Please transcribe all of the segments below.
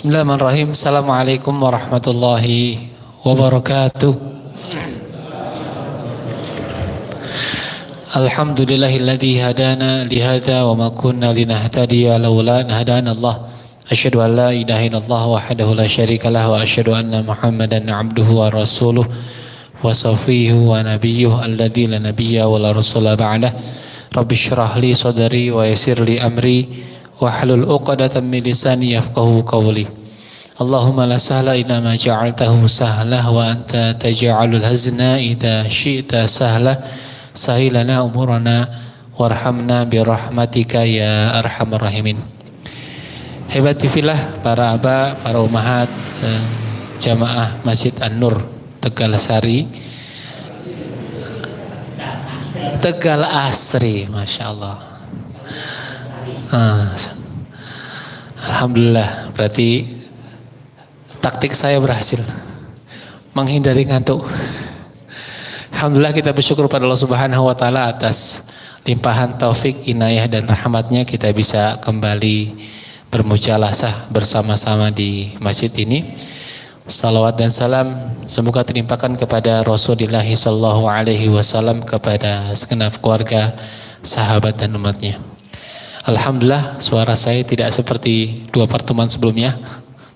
Bismillahirrahmanirrahim. Assalamualaikum warahmatullahi wabarakatuh. Alhamdulillahilladzi hadana lihadza wa ma kunna linahtadiya laula an hadana Allah. Asyhadu an la ilaha illallah wahdahu la syarika lah wa asyhadu anna Muhammadan abduhu wa rasuluh wa safiyuhu wa nabiyyuhu alladzi la nabiyya wa la rasula ba'dah. Rabbi shrah li sadri wa yassir li amri wahlul 'uqdatam min lisani yafqahu qawli. Allahumma la sahla illa ma ja'altahu sahla wa anta taj'alul hazna idza syi'ta sahla. Sahilana umurana warhamna birahmatika ya arhamar rahimin. Hebati fillah, para aba, para umahat, jamaah Masjid An-Nur Tegal Sari, Tegal Asri, Masya Allah. Alhamdulillah, berarti taktik saya berhasil menghindari ngantuk. Alhamdulillah, kita bersyukur pada Allah Subhanahu wa taala atas limpahan taufik, inayah dan rahmatnya kita bisa kembali bermujalasah bersama-sama di masjid ini. Salawat dan salam semoga terlimpahkan kepada Rasulullah sallallahu alaihi wasallam, kepada segenap keluarga, sahabat dan umatnya. Alhamdulillah, suara saya tidak seperti dua pertemuan sebelumnya,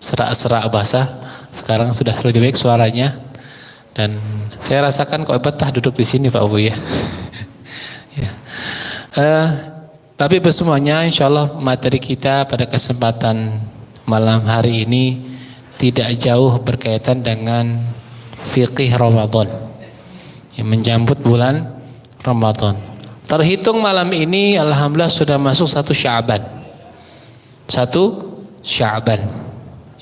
serak-serak basah. Sekarang sudah lebih baik suaranya, dan saya rasakan kok betah duduk di sini Pak Abu ya. Ya. Tapi bersemuanya, insya Allah materi kita pada kesempatan malam hari ini tidak jauh berkaitan dengan fiqih Ramadan yang menjambut bulan Ramadan. Terhitung malam ini alhamdulillah sudah masuk 1 Sya'ban. 1 Sya'ban.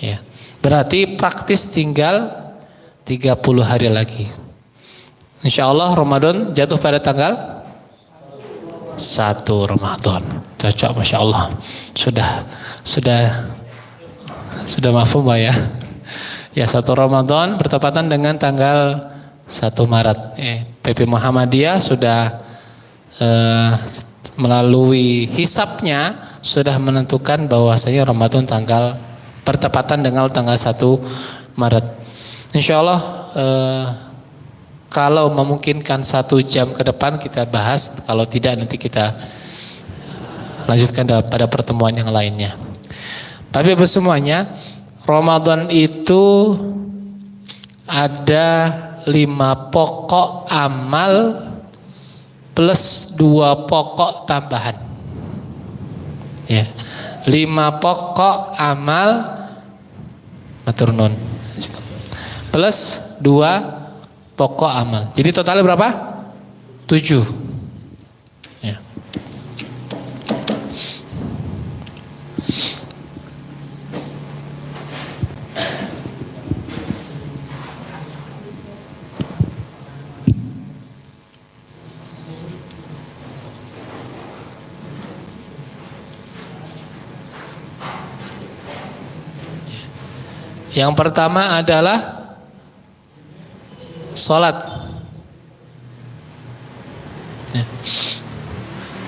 Ya. Berarti praktis tinggal 30 hari lagi. Insya Allah Ramadan jatuh pada tanggal 1 Ramadan. Cocok, Masya Allah. Sudah mafhum Pak ya. Ya, 1 Ramadan bertepatan dengan tanggal 1 Maret. PP Muhammadiyah sudah melalui hisapnya sudah menentukan bahwasanya Ramadan bertepatan dengan tanggal 1 Maret. Insya Allah kalau memungkinkan 1 jam ke depan kita bahas, kalau tidak nanti kita lanjutkan pada pertemuan yang lainnya. Tapi bersemuanya, Ramadan itu ada 5 pokok amal plus 2 pokok tambahan. Ya, 5 pokok amal matur nuwun plus 2 pokok amal. Jadi totalnya berapa? 7. Ya. Yang pertama adalah sholat.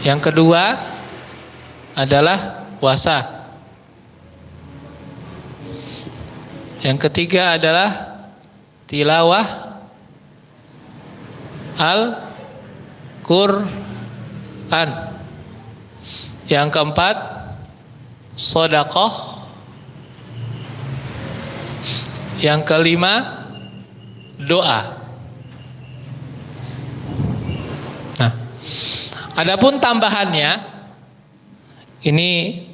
Yang kedua adalah puasa. Yang ketiga adalah tilawah Al-Quran. Yang keempat sedekah. Yang kelima doa. Nah, adapun tambahannya ini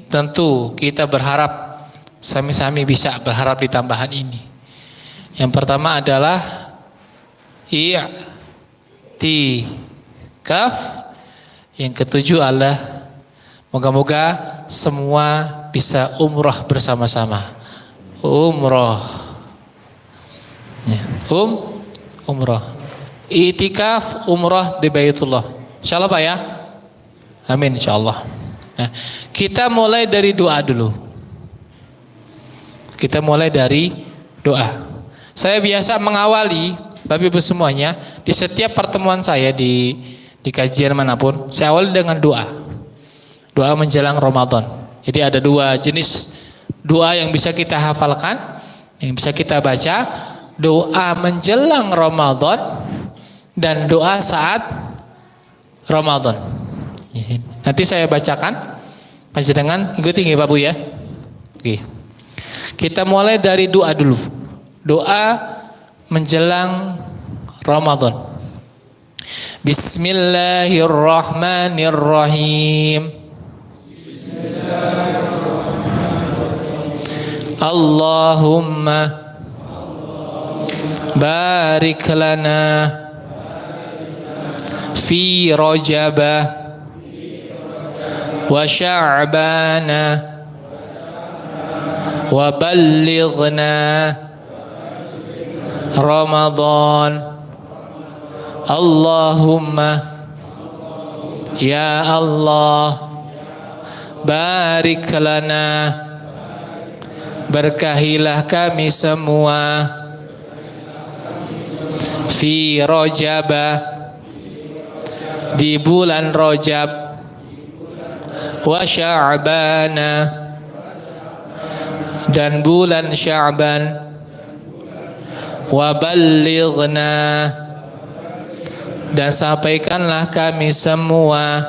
tentu kita berharap sami-sami bisa berharap di tambahan ini. Yang pertama adalah i'tikaf. Yang ketujuh adalah moga-moga semua bisa umroh bersama-sama. Umroh. Umroh, i'tikaf, umroh di Baitullah. Insyaallah Pak ya. Amin insyaallah. Nah, kita mulai dari doa dulu. Kita mulai dari doa. Saya biasa mengawali Bapak Ibu semuanya di setiap pertemuan saya di kajian manapun, saya awali dengan doa. Doa menjelang Ramadan. Jadi ada 2 jenis doa yang bisa kita hafalkan, yang bisa kita baca, doa menjelang Ramadan dan doa saat Ramadan. Nanti saya bacakan, panjenengan ikuti nggih Pak Bu ya. Oke. Kita mulai dari doa dulu. Doa menjelang Ramadan. Bismillahirrahmanirrahim. Allahumma barik lana fi Rajab wa Sya'ban wa ballighna Ramadan. Allahumma ya Allah barik lana, berkahilah kami semua, fi Rajab, di bulan Rajab, wa Sya'ban, dan bulan Sya'ban, wa ballighna, dan sampaikanlah kami semua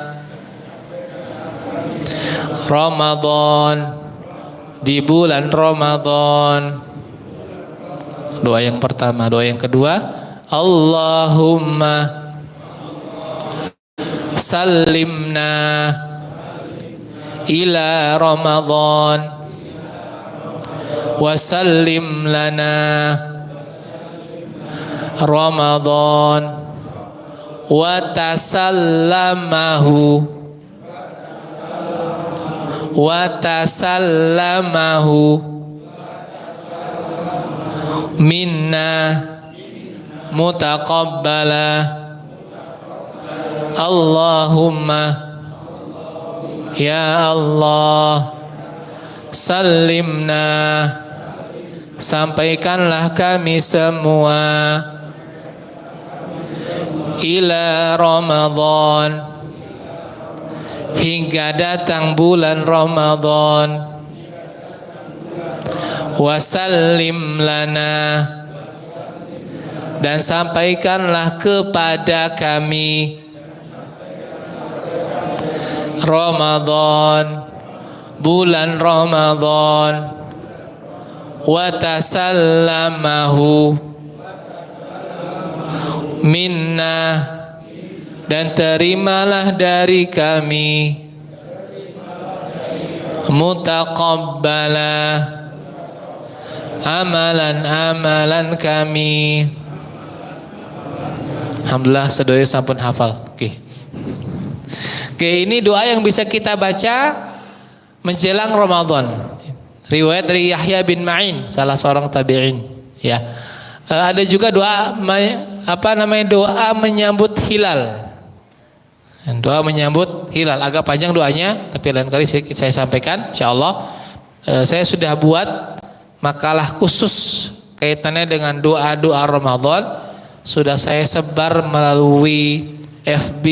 Ramadan, di bulan Ramadan. Doa yang pertama. Doa yang kedua, Allahumma sallimna ila Ramadan wa sallim lana Ramadan wa tasallamahu minna mutaqabbala. Allahumma ya Allah sallimna, sampaikanlah kami semua ila Ramadan, hingga datang bulan Ramadan, wasallim lana, dan sampaikanlah kepada kami Ramadan, bulan Ramadan, wa tasallamahu minna, dan terimalah dari kami mutaqabbala, amalan-amalan kami. Alhamdulillah sedaya sampun hafal. Oke, ini doa yang bisa kita baca menjelang Ramadan. Riwayat dari Yahya bin Ma'in, salah seorang tabi'in. Ya, ada juga doa doa menyambut hilal. Doa menyambut hilal agak panjang doanya, tapi lain kali saya sampaikan. Insyaallah saya sudah buat makalah khusus kaitannya dengan doa-doa Ramadan. Sudah saya sebar melalui FB,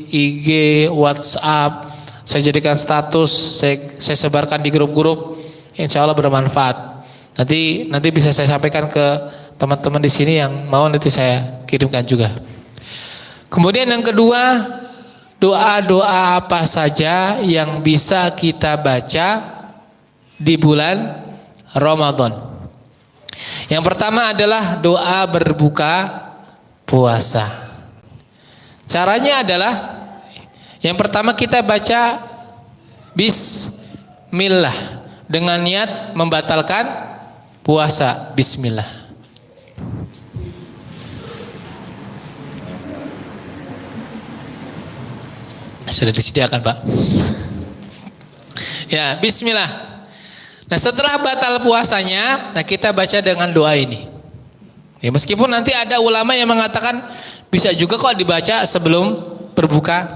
IG, WhatsApp. Saya jadikan status, saya sebarkan di grup-grup. Insya Allah bermanfaat. Nanti bisa saya sampaikan ke teman-teman di sini yang mau, nanti saya kirimkan juga. Kemudian yang kedua, doa-doa apa saja yang bisa kita baca di bulan Ramadan. Yang pertama adalah doa berbuka puasa. Caranya adalah yang pertama kita baca Bismillah dengan niat membatalkan puasa. Bismillah. Sudah disediakan Pak. Ya, Bismillah. Nah setelah batal puasanya, nah kita baca dengan doa ini. Ya, meskipun nanti ada ulama yang mengatakan bisa juga kok dibaca sebelum berbuka.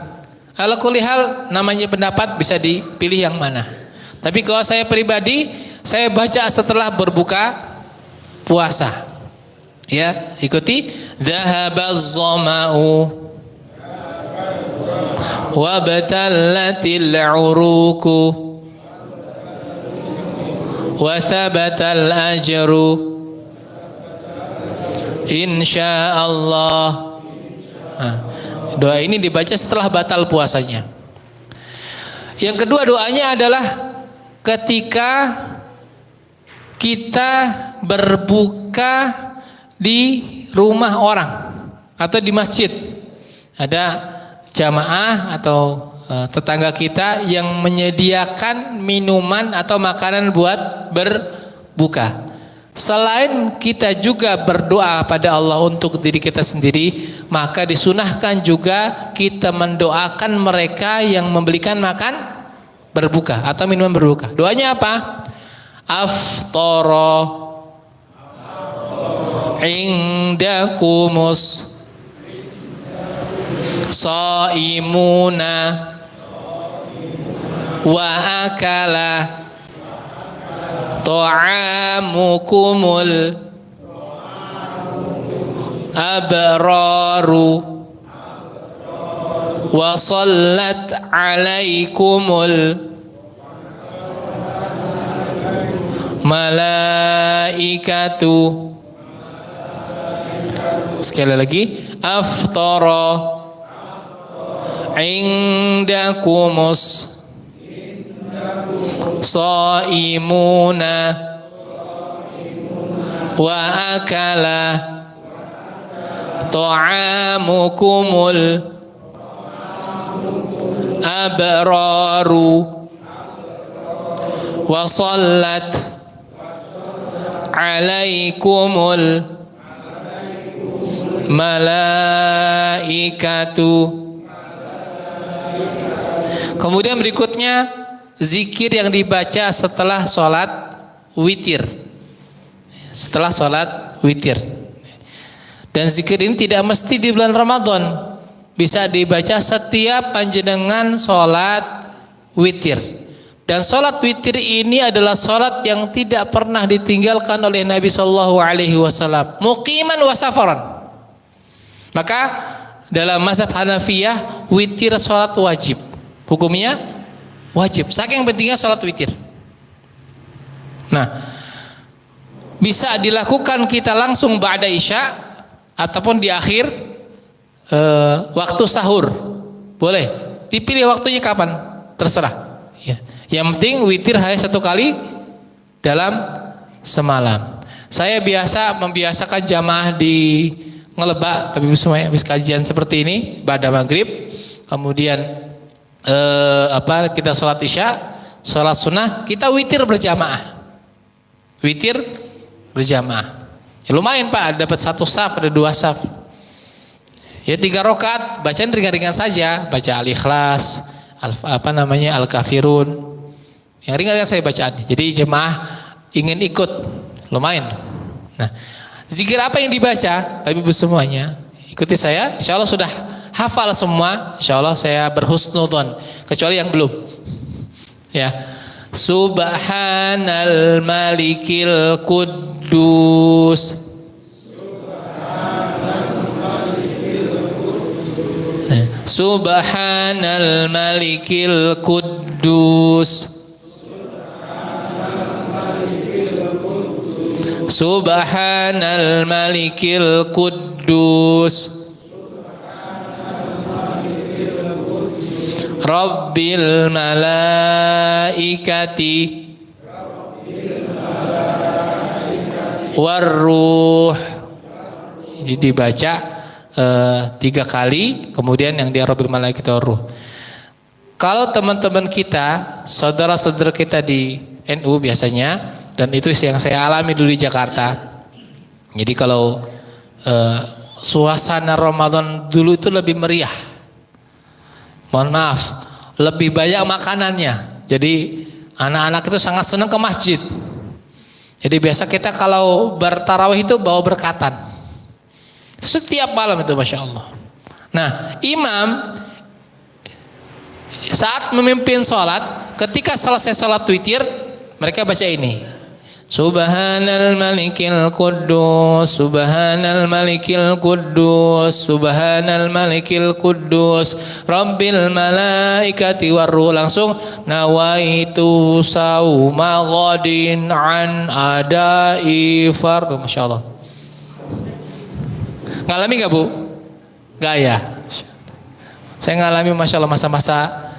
Ala kulli hal namanya pendapat, bisa dipilih yang mana. Tapi kalau saya pribadi, saya baca setelah berbuka puasa. Ya, ikuti. Dhahabaz zama'u wa batallatil uruku wa thabatal ajru insyaallah. Nah, doa ini dibaca setelah batal puasanya. Yang kedua doanya adalah ketika kita berbuka di rumah orang atau di masjid. Ada jamaah atau tetangga kita yang menyediakan minuman atau makanan buat berbuka. Selain kita juga berdoa pada Allah untuk diri kita sendiri, maka disunahkan juga kita mendoakan mereka yang membelikan makan berbuka atau minuman berbuka. Doanya apa? Aftara indakumus shaimuna wa akala ta'amukumul abraru wa sallat alaikumul malaikatu. Sekali lagi, aftara indakumus shaimuna wa akala ta'amukumul abraru wa sallat alaikumul malaikatu. Kemudian berikutnya zikir yang dibaca setelah sholat witir. Setelah sholat witir. Dan zikir ini tidak mesti di bulan Ramadan. Bisa dibaca setiap panjenengan sholat witir. Dan sholat witir ini adalah sholat yang tidak pernah ditinggalkan oleh Nabi Shallallahu Alaihi Wasallam. Muqiman wa safaran. Maka dalam mazhab Hanafiyah witir sholat wajib. Hukumnya wajib. Saking pentingnya sholat witir. Nah, bisa dilakukan kita langsung ba'da isya ataupun di akhir waktu sahur. Boleh. Dipilih waktunya kapan? Terserah. Ya. Yang penting witir hanya satu kali dalam semalam. Saya membiasakan jamaah di Ngelebak, tapi semuanya habis kajian seperti ini ba'da maghrib, kemudian kita sholat isya, sholat sunnah, kita witir berjamaah. Witir berjamaah. Ya lumayan Pak, dapat satu saf, ada dua saf. Ya 3 rakaat, bacaan ringan-ringan saja, baca Al-Ikhlas, Al-Kafirun. Yang ringan-ringan saya bacaan. Jadi jemaah ingin ikut, lumayan. Nah, zikir apa yang dibaca? Tapi semuanya ikuti saya, insya Allah sudah hafal semua, insya Allah saya berhusnudzon, kecuali yang belum. Ya, Subhanal Malikil Quddus. Subhanal Malikil Quddus. Subhanal Malikil Quddus. Rabbil malaikati warruh. Jadi dibaca 3 kali, kemudian yang dia Rabbil malaikati warruh. Kalau teman-teman kita, saudara-saudara kita di NU biasanya, dan itu yang saya alami dulu di Jakarta. Jadi kalau suasana Ramadan dulu itu lebih meriah. Mohon maaf, lebih banyak makanannya. Jadi anak-anak itu sangat senang ke masjid. Jadi biasa kita kalau bertarawih itu bawa berkatan. Setiap malam itu Masya Allah. Nah, imam saat memimpin sholat, ketika selesai sholat witir, mereka baca ini. Subhanal malikil quddus, subhanal malikil quddus, subhanal malikil quddus, rabbil malaikati warruh. Langsung nawaitu sauma ghadin an adai fardhu. Masya Allah. Ngalami gak Bu? Gak ya? Saya ngalami Masya Allah masa-masa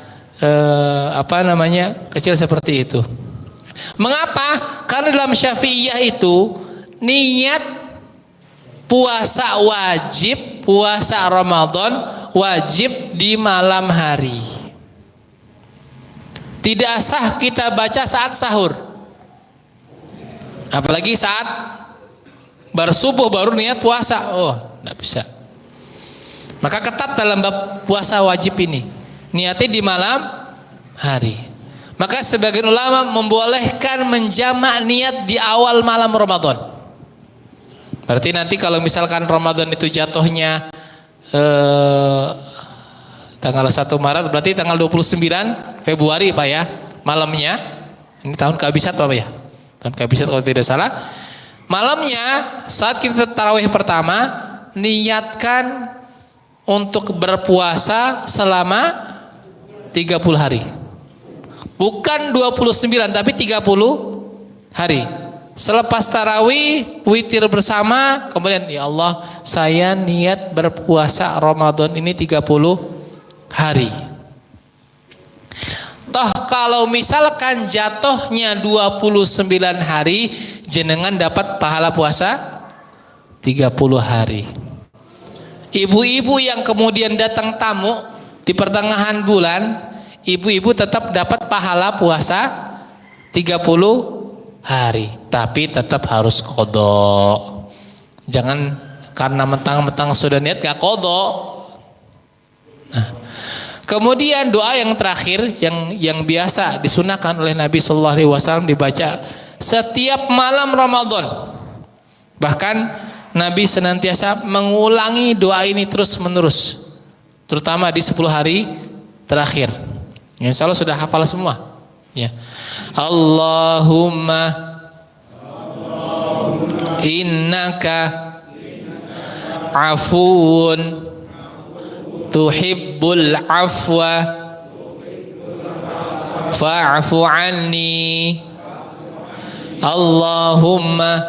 kecil seperti itu. Mengapa? Karena dalam Syafi'iyah itu niat puasa wajib, puasa Ramadan wajib di malam hari. Tidak sah kita baca saat sahur. Apalagi saat bersubuh baru niat puasa. Oh, tidak bisa. Maka ketat dalam bab puasa wajib ini. Niatnya di malam hari. Maka sebagian ulama membolehkan menjamak niat di awal malam Ramadan. Berarti nanti kalau misalkan Ramadan itu jatuhnya tanggal 1 Maret, berarti tanggal 29 Februari Pak ya, malamnya. Ini tahun kehabisan Pak ya? Tahun kehabisan kalau tidak salah. Malamnya saat kita tarawih pertama, niatkan untuk berpuasa selama 30 hari. Bukan 29 tapi 30 hari. Selepas tarawih, witir bersama, kemudian ya Allah, saya niat berpuasa Ramadan ini 30 hari. Toh kalau misalkan jatuhnya 29 hari, jenengan dapat pahala puasa 30 hari. Ibu-ibu yang kemudian datang tamu di pertengahan bulan, ibu-ibu tetap dapat pahala puasa 30 hari, tapi tetap harus qadha. Jangan karena mentang-mentang sudah niat gak qadha. Nah, kemudian doa yang terakhir yang biasa disunahkan oleh Nabi sallallahu alaihi wasallam dibaca setiap malam Ramadan. Bahkan Nabi senantiasa mengulangi doa ini terus-menerus, terutama di 10 hari terakhir. Ya, insya Allah sudah hafal semua. Ya. Allahumma innaka afuun tuhibbul afwa fa'fu anni. Allahumma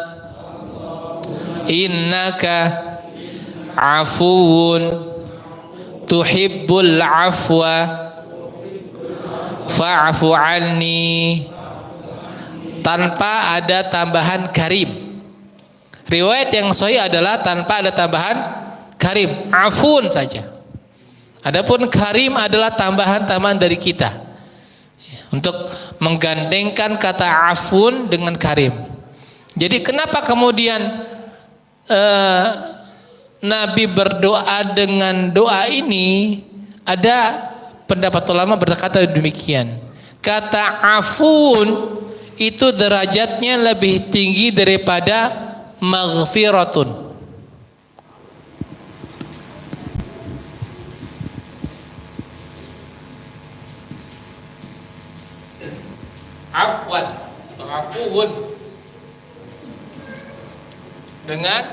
innaka afuun tuhibbul afwa fa'fu anni, tanpa ada tambahan karim. Riwayat yang sahih adalah tanpa ada tambahan karim, afun saja. Adapun karim adalah tambahan-tambahan dari kita untuk menggandengkan kata afun dengan karim. Jadi kenapa kemudian Nabi berdoa dengan doa ini? Ada pendapat ulama berkata demikian. Kata afun itu derajatnya lebih tinggi daripada maghfiratun. Afwan atau afuun dengan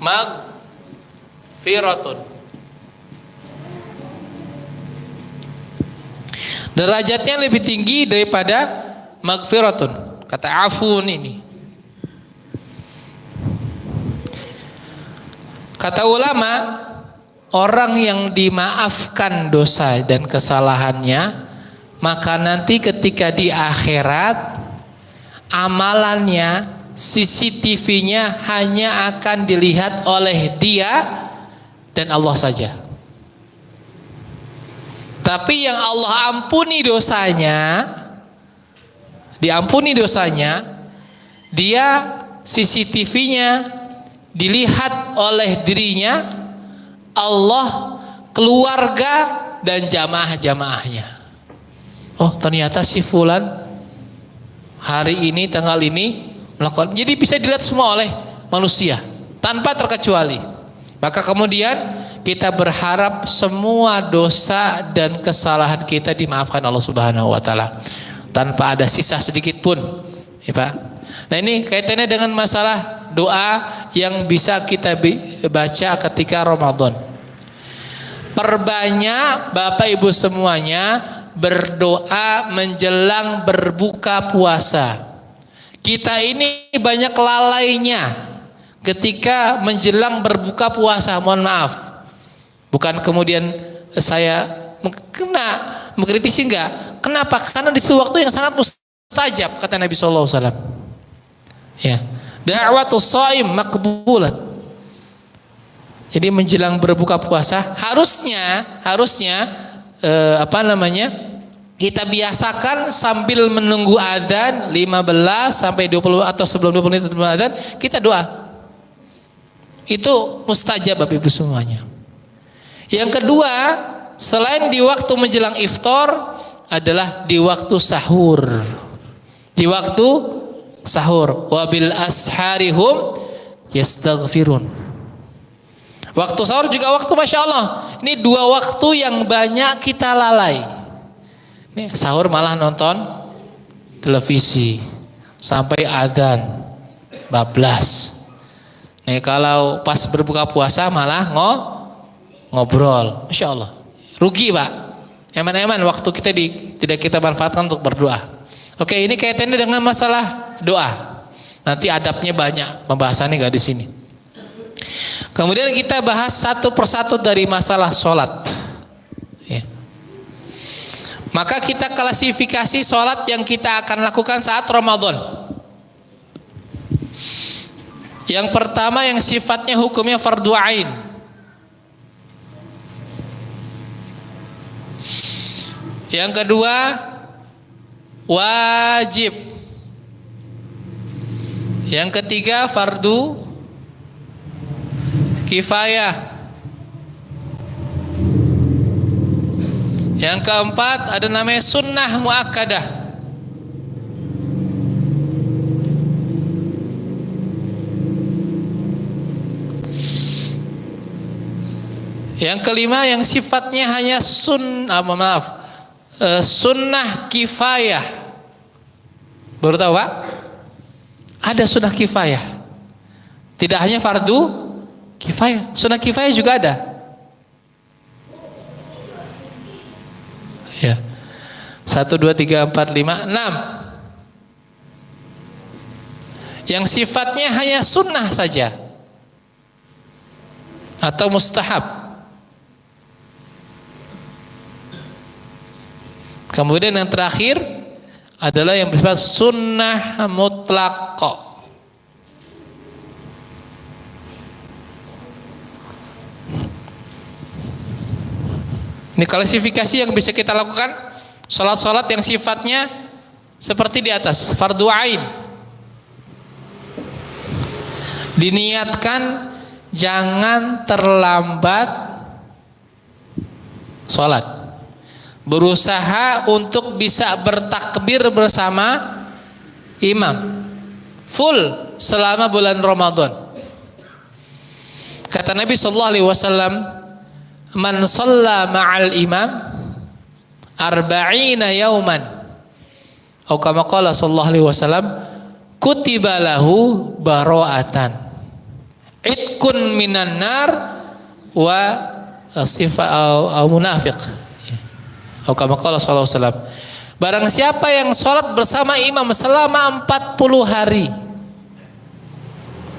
maghfiratun. Derajatnya lebih tinggi daripada maghfiratun, kata afun ini. Kata ulama, orang yang dimaafkan dosa dan kesalahannya, maka nanti ketika di akhirat amalannya, CCTV-nya hanya akan dilihat oleh dia dan Allah saja. Tapi yang Allah ampuni dosanya, diampuni dosanya, dia CCTV-nya dilihat oleh dirinya, Allah, keluarga, dan jamaah-jamaahnya. Oh, ternyata si fulan hari ini tanggal ini melakukan. Jadi bisa dilihat semua oleh manusia tanpa terkecuali. Maka kemudian kita berharap semua dosa dan kesalahan kita dimaafkan Allah Subhanahu wa taala tanpa ada sisa sedikit pun Ya, Pak. Nah, ini kaitannya dengan masalah doa yang bisa kita baca ketika Ramadan. Perbanyak Bapak Ibu semuanya berdoa menjelang berbuka puasa. Kita ini banyak lalainya ketika menjelang berbuka puasa. Mohon maaf. Bukan kemudian saya mengkritisi, enggak. Kenapa? Karena di situ waktu yang sangat mustajab, kata Nabi sallallahu alaihi wasallam. Ya. Da'watus shaim maqbulah. Jadi menjelang berbuka puasa harusnya kita biasakan sambil menunggu adzan 15 sampai 20 atau sebelum 20 menit sebelum adzan kita doa. Itu mustajab Bapak Ibu semuanya. Yang kedua, selain di waktu menjelang iftar adalah di waktu sahur. Di waktu sahur, wabil asharihum yastaghfirun. Waktu sahur juga waktu Masya Allah. Ini dua waktu yang banyak kita lalai. Ini sahur malah nonton televisi sampai adzan bablas. Nih kalau pas berbuka puasa malah ngobrol. Masya Allah. Rugi Pak. Eman-eman waktu kita tidak kita manfaatkan untuk berdoa. Oke, ini kaitannya dengan masalah doa. Nanti adabnya banyak, pembahasannya nggak di sini. Kemudian kita bahas satu persatu dari masalah sholat. Ya. Maka kita klasifikasi sholat yang kita akan lakukan saat Ramadan. Yang pertama yang sifatnya hukumnya fardu ain. Yang kedua wajib. Yang ketiga fardu kifayah. Yang keempat ada namanya sunnah muakkadah. Yang kelima yang sifatnya hanya sunnah kifayah. Baru tahu Pak? Ada sunnah kifayah. Tidak hanya fardu kifayah, sunnah kifayah juga ada. Ya. 1, 2, 3, 4, 5, 6. Yang sifatnya hanya sunnah saja atau mustahab. Kemudian yang terakhir adalah yang bersifat sunnah mutlaqah. Ini klasifikasi yang bisa kita lakukan sholat-sholat yang sifatnya seperti di atas, fardu ain. Diniatkan jangan terlambat sholat. Berusaha untuk bisa bertakbir bersama imam full selama bulan Ramadan. Kata Nabi sallallahu alaihi wasallam, man shalla ma'al imam arba'ina yauman, atau kama qala sallallahu alaihi wasallam, kutiba lahu bara'atan itqun minan nar wa sifa au munafiq. Atau kama qala sallallahu alaihi wasallam, barang siapa yang sholat bersama imam selama 40 hari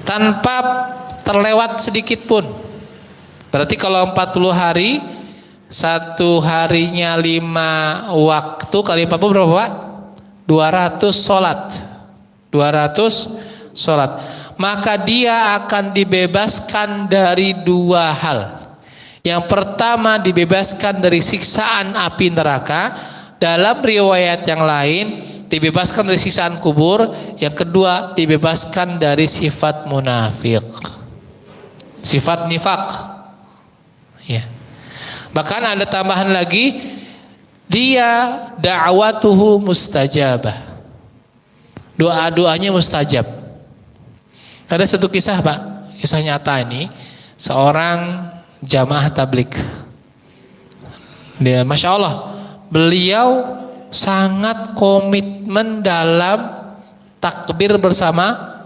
tanpa terlewat sedikit pun. Berarti kalau 40 hari, satu harinya 5 waktu kali 40 berapa Pak? 200 sholat. 200 sholat. Maka dia akan dibebaskan dari 2 hal. Yang pertama dibebaskan dari siksaan api neraka. Dalam riwayat yang lain dibebaskan dari siksaan kubur. Yang kedua dibebaskan dari sifat munafik, sifat nifak. Ya. Bahkan ada tambahan lagi, dia da'watuhu mustajabah, doa-doanya mustajab. Ada satu kisah Pak, kisah nyata ini, seorang jamaah tablik. Dia Masya Allah, beliau sangat komitmen dalam takbir bersama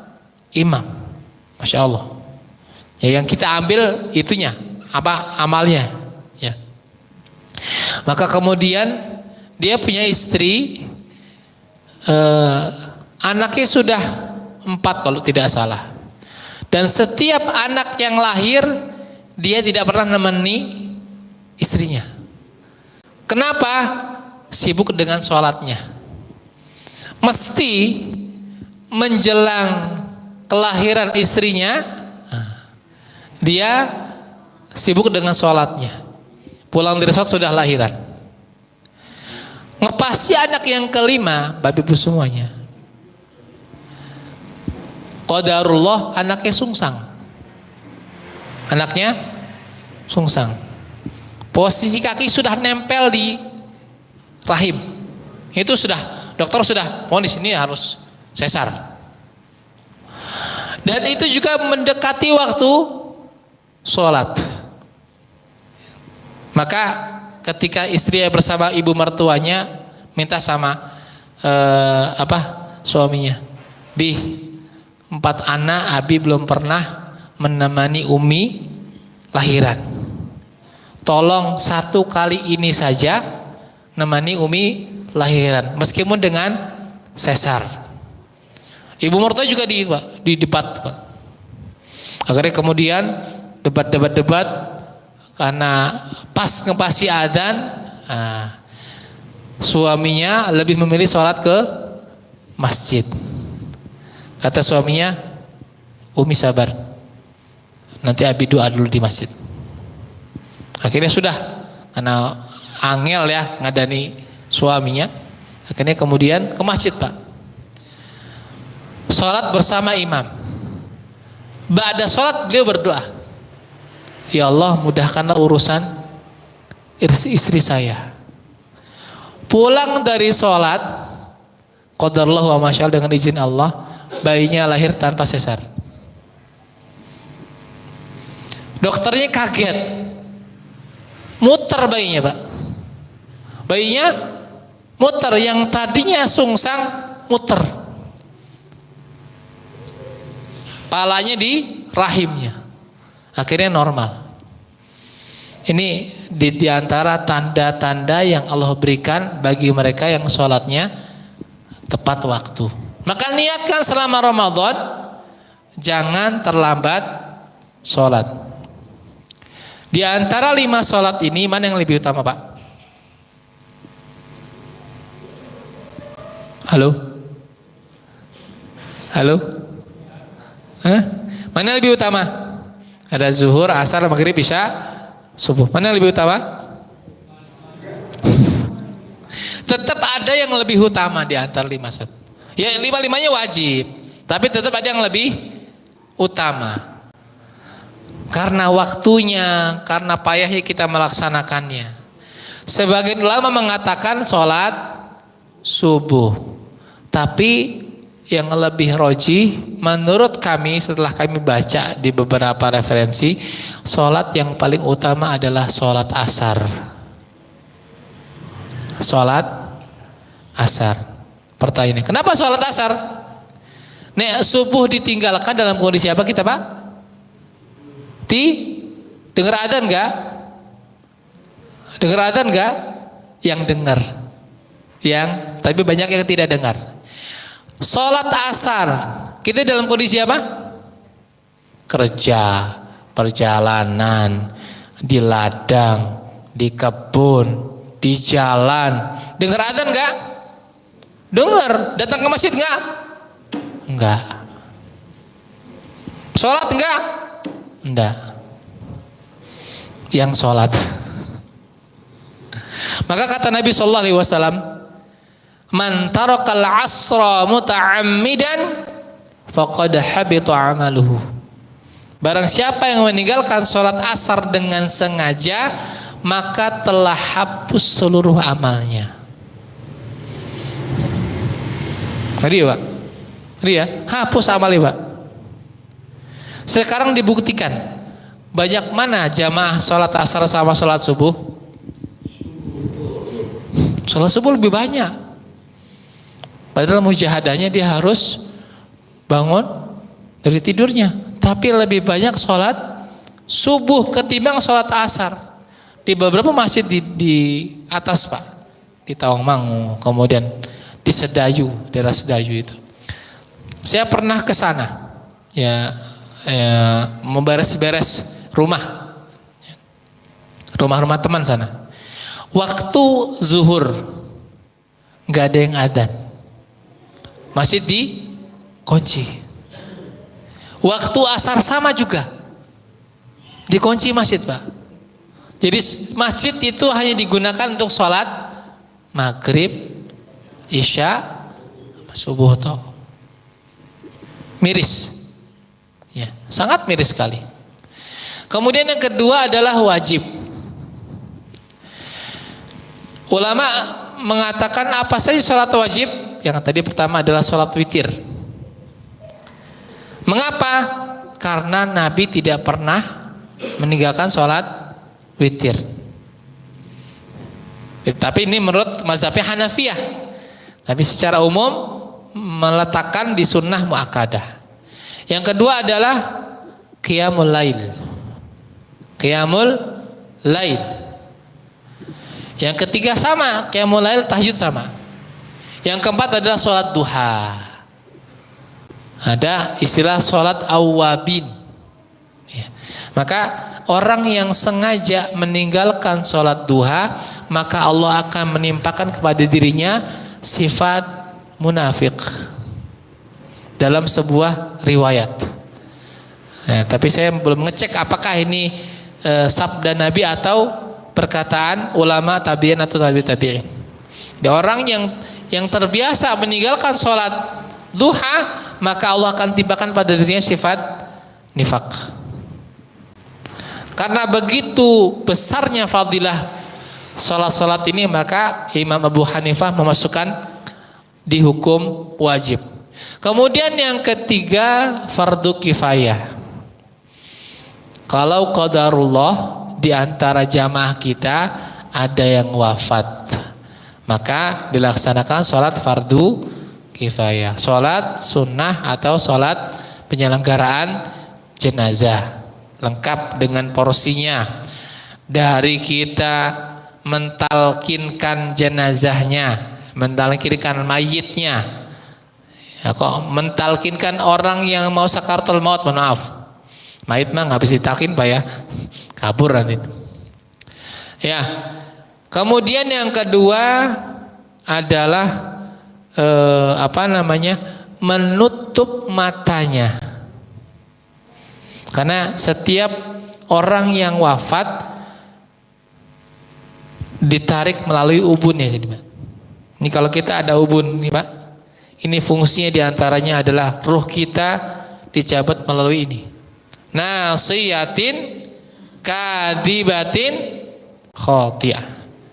imam. Masya Allah. Ya, yang kita ambil itunya, apa amalnya. Ya. Maka kemudian dia punya istri, anaknya sudah 4 kalau tidak salah. Dan setiap anak yang lahir dia tidak pernah menemani istrinya. Kenapa? Sibuk dengan sholatnya. Mesti menjelang kelahiran istrinya, dia sibuk dengan sholatnya. Pulang dari sholat sudah lahiran. Ngepasi anak yang kelima, Bapak Ibu semuanya, qadarullah anaknya sungsang. Anaknya sungsang. Posisi kaki sudah nempel di rahim. Itu sudah, dokter sudah vonis ini harus sesar. Dan itu juga mendekati waktu sholat. Maka ketika istrinya bersama ibu mertuanya minta sama suaminya, Bi, 4 anak Abi belum pernah menemani Umi lahiran. Tolong 1 kali ini saja nemani Umi lahiran, meskipun dengan sesar. Ibu mertua juga di debat. Akhirnya kemudian debat karena pas ngepasi adzan, suaminya lebih memilih sholat ke masjid. Kata suaminya, Umi sabar, nanti Abi doa dulu di masjid. Akhirnya sudah, karena angel ya ngadani suaminya, akhirnya kemudian ke masjid Pak, sholat bersama imam. Ba'da sholat beliau berdoa, ya Allah mudahkanlah urusan istri saya. Pulang dari sholat, qadarullah wa masyaallah, dengan izin Allah bayinya lahir tanpa sesar. Dokternya kaget, muter bayinya Pak. Bayinya muter, yang tadinya sungsang muter. Palanya di rahimnya. Akhirnya normal. Ini di antara tanda-tanda yang Allah berikan bagi mereka yang sholatnya tepat waktu. Maka niatkan selama Ramadan jangan terlambat sholat. Di antara 5 sholat ini mana yang lebih utama Pak? Halo? Halo? Hah? Mana yang lebih utama? Ada zuhur, asar, maghrib, isya, subuh. Mana yang lebih utama? Tetap ada yang lebih utama di antara 5 sholat. Ya 5-5-nya wajib, tapi tetap ada yang lebih utama. Karena waktunya, karena payahnya kita melaksanakannya. Sebagian ulama mengatakan sholat subuh, tapi yang lebih rojih menurut kami setelah kami baca di beberapa referensi, sholat yang paling utama adalah sholat asar. Sholat asar. Pertanyaannya, kenapa sholat asar? Nek subuh ditinggalkan dalam kondisi apa kita Pak? Dengar adzan enggak? Dengar adzan enggak? Yang dengar. Tapi banyak yang tidak dengar. Sholat asar kita dalam kondisi apa? Kerja, perjalanan, di ladang, di kebun, di jalan. Dengar adzan enggak? Dengar. Datang ke masjid enggak? Enggak. Sholat enggak? Enggak. Yang sholat. Maka kata Nabi sallallahu alaihi wasallam, man tarakal asra muta'ammidan faqad habita amaluhu. Barang siapa yang meninggalkan sholat asar dengan sengaja, maka telah hapus seluruh amalnya. Tadi Pak, tadi ya, hapus amalnya Pak. Sekarang dibuktikan, banyak mana jamaah sholat asar sama sholat subuh? Sholat subuh lebih banyak. Padahal mujahadahnya dia harus bangun dari tidurnya. Tapi lebih banyak sholat subuh ketimbang sholat asar. Di beberapa masjid di atas Pak, di Tawangmangu, kemudian di Sedayu, daerah Sedayu itu. Saya pernah ke sana, ya memberes-beres rumah-rumah teman sana. Waktu zuhur nggak ada yang adzan, masjid dikunci. Waktu asar sama juga, dikunci masjid Pak. Jadi masjid itu hanya digunakan untuk sholat maghrib, isya, subuh toh. Miris, ya, sangat miris sekali. Kemudian yang kedua adalah wajib. Ulama mengatakan apa saja sholat wajib. Yang tadi pertama adalah sholat witir. Mengapa? Karena Nabi tidak pernah meninggalkan sholat witir. Tapi ini menurut mazhabnya Hanafiyah. Tapi secara umum meletakkan di sunnah muakkadah. Yang kedua adalah qiyamul lail. Qiyamul lail. Yang ketiga sama, qiyamul lail, tahajud sama. Yang keempat adalah sholat duha. Ada istilah sholat awwabin. Ya. Maka orang yang sengaja meninggalkan sholat duha, maka Allah akan menimpakan kepada dirinya sifat munafik dalam sebuah riwayat. Nah, tapi saya belum ngecek apakah ini sabda Nabi atau perkataan ulama tabi'in atau tabi'in. Orang yang terbiasa meninggalkan sholat duha, maka Allah akan timpakan pada dirinya sifat nifak. Karena begitu besarnya fadilah sholat ini, maka Imam Abu Hanifah memasukkan di hukum wajib. Kemudian yang ketiga, fardu kifayah. Kalau qadarullah di antara jamaah kita ada yang wafat, maka dilaksanakan sholat fardu kifayah, sholat sunnah atau sholat penyelenggaraan jenazah, lengkap dengan porsinya. Dari kita mentalkinkan jenazahnya, mentalkinkan mayitnya, ya, kok mentalkinkan orang yang mau sakaratul maut, maaf, mayit mah nggak bisa ditalkin Pak ya, kabur nanti. Ya, kemudian yang kedua adalah menutup matanya. Karena setiap orang yang wafat ditarik melalui ubun ya, jadi Pak. Ini kalau kita ada ubun nih Pak, ini fungsinya diantaranya adalah ruh kita dicabut melalui ini. Nasiyatin kadzibatin khati'ah.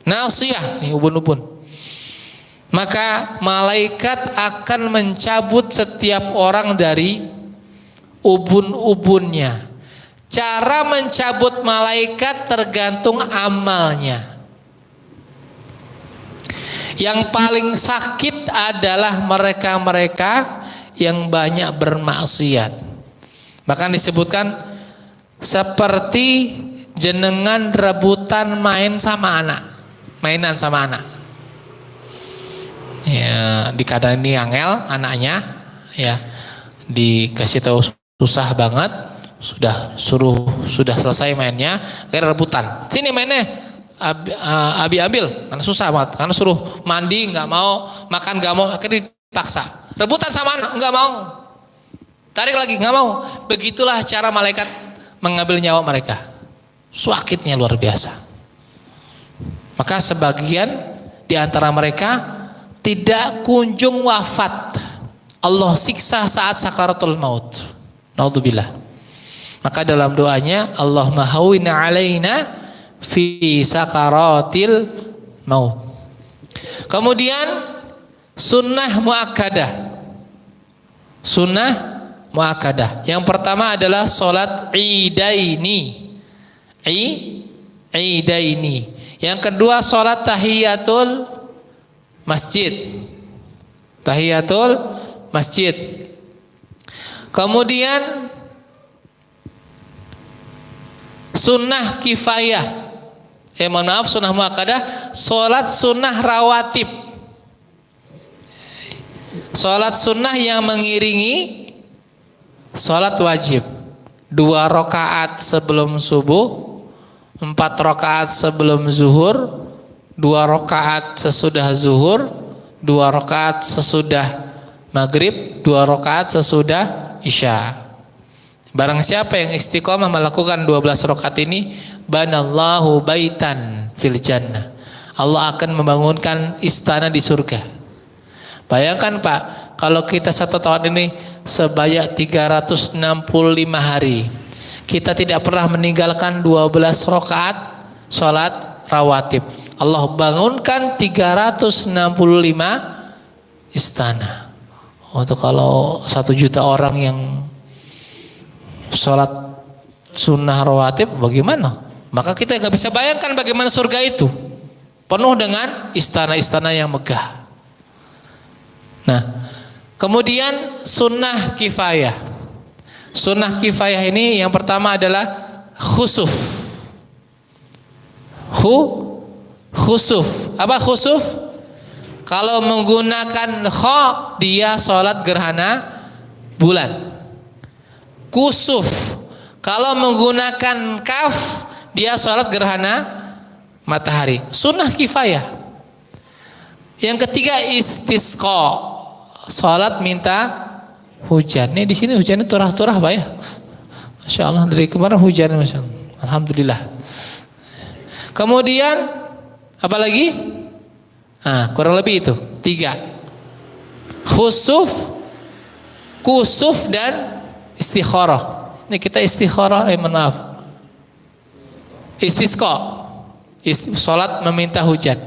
Nasiyah, nih ubun-ubun. Maka malaikat akan mencabut setiap orang dari ubun-ubunnya. Cara mencabut malaikat tergantung amalnya. Yang paling sakit adalah mereka-mereka yang banyak bermaksiat. Bahkan disebutkan seperti jenengan rebutan mainan sama anak. Ya, dikadang ini angel anaknya, ya, dikasih tahu susah banget, sudah selesai mainnya, akhirnya rebutan, sini mainnya, abi ambil, karena susah banget, karena suruh mandi nggak mau, makan nggak mau, akhirnya dipaksa, rebutan sama anak nggak mau, tarik lagi nggak mau. Begitulah cara malaikat mengambil nyawa mereka, sakitnya luar biasa. Maka sebagian di antara mereka tidak kunjung wafat, Allah siksa saat sakaratul maut, naudzubillah. Maka dalam doanya, Allahumma hawwin alaina fi sakaratil maut. Kemudian sunnah muakkadah. Yang pertama adalah sholat idaini. Yang kedua sholat tahiyatul masjid. Kemudian sunnah kifayah. Mohon maaf, sunnah muakkadah, sholat sunnah rawatib. Sholat sunnah yang mengiringi sholat wajib. 2 rakaat sebelum subuh, 4 rakaat sebelum zuhur, 2 rakaat sesudah zuhur, 2 rakaat sesudah maghrib, 2 rakaat sesudah isya. Barang siapa yang istiqomah melakukan 12 rakaat ini, banallahu baitan fil jannah. Allah akan membangunkan istana di surga. Bayangkan Pak, kalau kita 1 tahun ini sebanyak 365 hari, kita tidak pernah meninggalkan 12 rakaat sholat rawatib. Allah bangunkan 365 istana. Untuk kalau 1 juta orang yang sholat sunnah rawatib, bagaimana? Maka kita nggak bisa bayangkan bagaimana surga itu, penuh dengan istana-istana yang megah. Nah, kemudian sunnah kifayah. Sunnah kifayah ini yang pertama adalah khusuf. Khusuf. Apa khusuf? Kalau menggunakan kha, dia sholat gerhana bulan. Kusuf, kalau menggunakan kaf, dia sholat gerhana matahari. Sunnah kifayah. Yang ketiga istisqa, sholat minta hujan. Nih di sini hujannya turah-turah Pak ya. Masya Allah, dari kemarin hujan, Masya Allah. Alhamdulillah. Kemudian apa lagi? Nah, kurang lebih itu 3. Khusuf, kusuf, dan istikharah. Ini kita istikharah, maaf. Istisqa, sholat meminta hujan.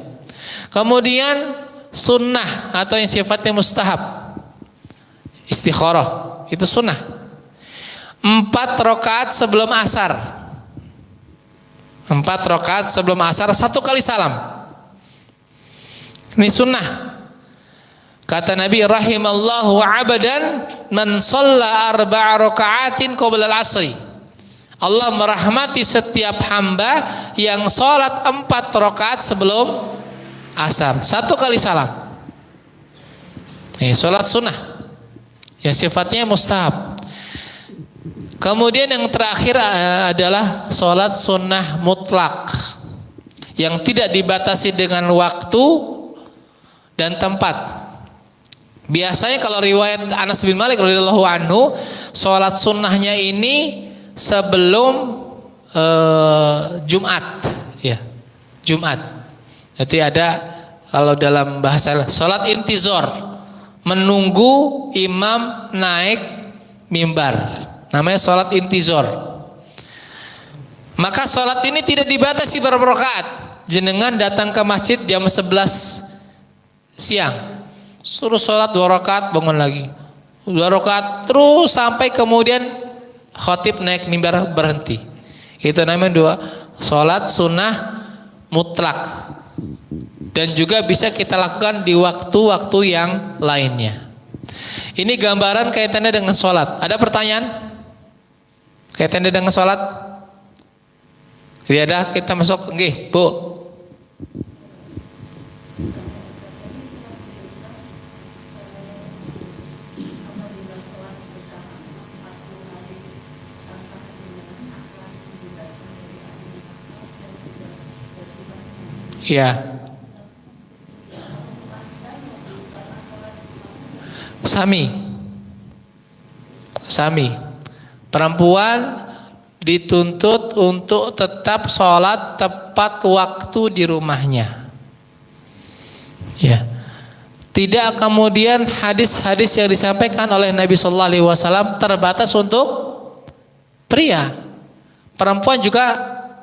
Kemudian sunnah atau yang sifatnya mustahab, istikharah, itu sunnah. 4 rakaat sebelum asar. 4 rakaat sebelum asar, 1 kali salam. Ini sunnah. Kata Nabi, rahimallahu abadan man shalla 4 rakaatin qabla al-asri. Allah merahmati setiap hamba yang sholat 4 rakaat sebelum asar, 1 kali salam. Ini sholat sunnah yang sifatnya mustahab. Kemudian yang terakhir adalah sholat sunnah mutlak yang tidak dibatasi dengan waktu dan tempat. Biasanya kalau riwayat Anas bin Malik radhiyallahu anhu, sholat sunnahnya ini sebelum Jumat, ya, Jumat. Jadi ada, kalau dalam bahasa sholat intizor, menunggu imam naik mimbar, namanya sholat intizor. Maka sholat ini tidak dibatasi berapa rakaat. Jenengan datang ke masjid jam 11 siang, suruh sholat 2 rakaat, bangun lagi 2 rakaat, terus sampai kemudian khatib naik mimbar berhenti. Itu namanya sholat sunnah mutlak. Dan juga bisa kita lakukan di waktu-waktu yang lainnya. Ini gambaran kaitannya dengan sholat. Ada pertanyaan kaitannya dengan sholat? Tidak ada, kita masuk. Nggih, Bu. Ya. Sami. Perempuan dituntut untuk tetap sholat tepat waktu di rumahnya. Ya. Tidak kemudian hadis-hadis yang disampaikan oleh Nabi Sallallahu Alaihi Wasallam terbatas untuk pria. Perempuan juga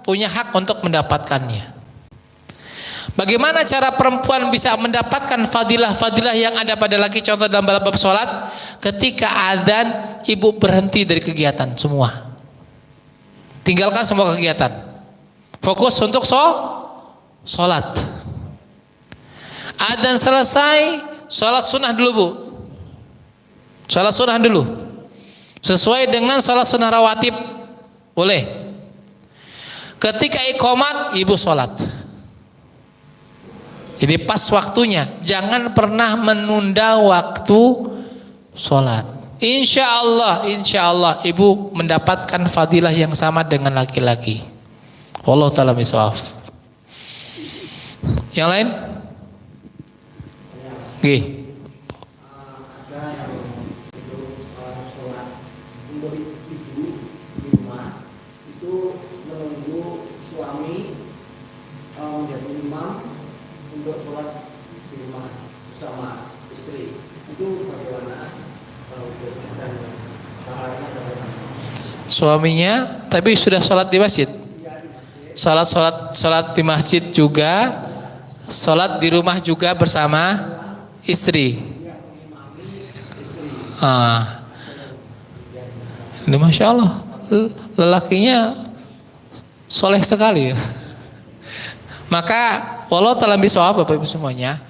punya hak untuk mendapatkannya. Bagaimana cara perempuan bisa mendapatkan fadilah-fadilah yang ada pada laki? Contoh dalam bab sholat, ketika adzan ibu berhenti dari kegiatan semua, tinggalkan semua kegiatan, fokus untuk sholat. Adzan selesai, sholat sunnah dulu Bu, sholat sunnah dulu. Sesuai dengan sholat sunnah rawatib boleh. Ketika iqamat ibu sholat. Jadi pas waktunya, jangan pernah menunda waktu sholat. Insya Allah ibu mendapatkan fadilah yang sama dengan laki-laki. Wallahu ta'ala bishawab. Yang lain? Oke. Menjadi imam untuk sholat di rumah bersama istri, itu bagaimana? Dan caranya bagaimana? Suaminya tapi sudah sholat di masjid. Sholat di masjid juga, sholat di rumah juga bersama istri. Ini Masya Allah, lelakinya soleh sekali ya. Maka walau ta'ala bishawab Bapak Ibu semuanya,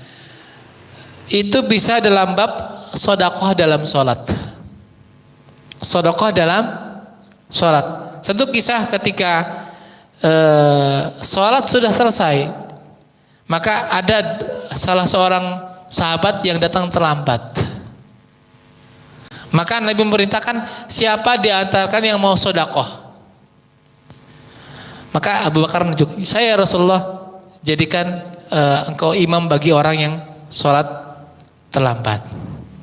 itu bisa dalam bab sedekah dalam sholat. Sedekah dalam sholat. Satu kisah ketika sholat sudah selesai, maka ada salah seorang sahabat yang datang terlambat. Maka Nabi memerintahkan, siapa di antara kalian yang mau sedekah? Maka Abu Bakar menunjuk, saya Rasulullah, jadikan engkau imam bagi orang yang sholat terlambat.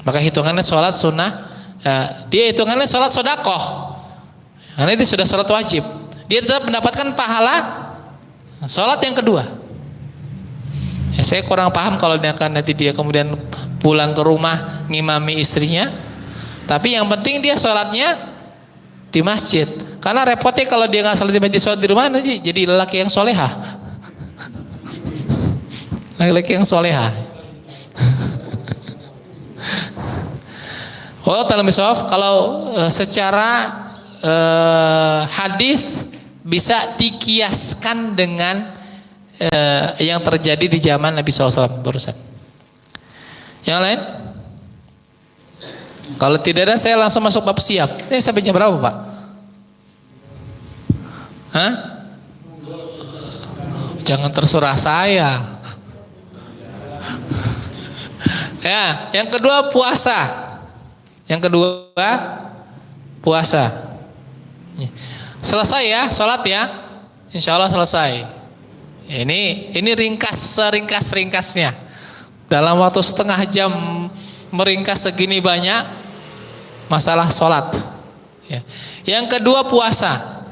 Maka hitungannya sholat sunnah, dia hitungannya sholat sedekah, karena dia sudah sholat wajib. Dia tetap mendapatkan pahala sholat yang kedua. Ya, saya kurang paham kalau nanti dia kemudian pulang ke rumah ngimami istrinya. Tapi yang penting dia sholatnya di masjid. Karena repotnya kalau dia nggak sholat di masjid, sholat di rumah nanti jadi lelaki yang solehah. Laki-laki yang soleha. Oh, kalau secara hadis bisa dikiaskan dengan yang terjadi di zaman Nabi SAW barusan. Yang lain? Kalau tidak ada, saya langsung masuk bab siap. Ini sampai jam berapa, Pak? Hah? Jangan terserah saya. Ya, yang kedua puasa. Yang kedua puasa. Selesai ya, sholat ya. Insya Allah selesai. Ini ringkas-ringkasnya. Dalam waktu setengah jam meringkas segini banyak masalah sholat. Ya. Yang kedua puasa.